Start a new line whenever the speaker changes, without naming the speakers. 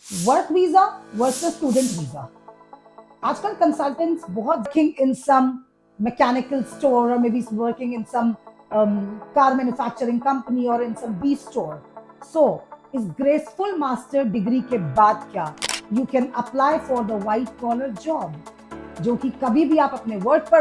Work visa versus student visa. आजकल consultants बहुत working in some mechanical store और may be working in some car manufacturing company और in some B store. सो इस graceful master degree के बाद क्या you can apply for the white collar job, जो कि कभी भी आप अपने वर्क पर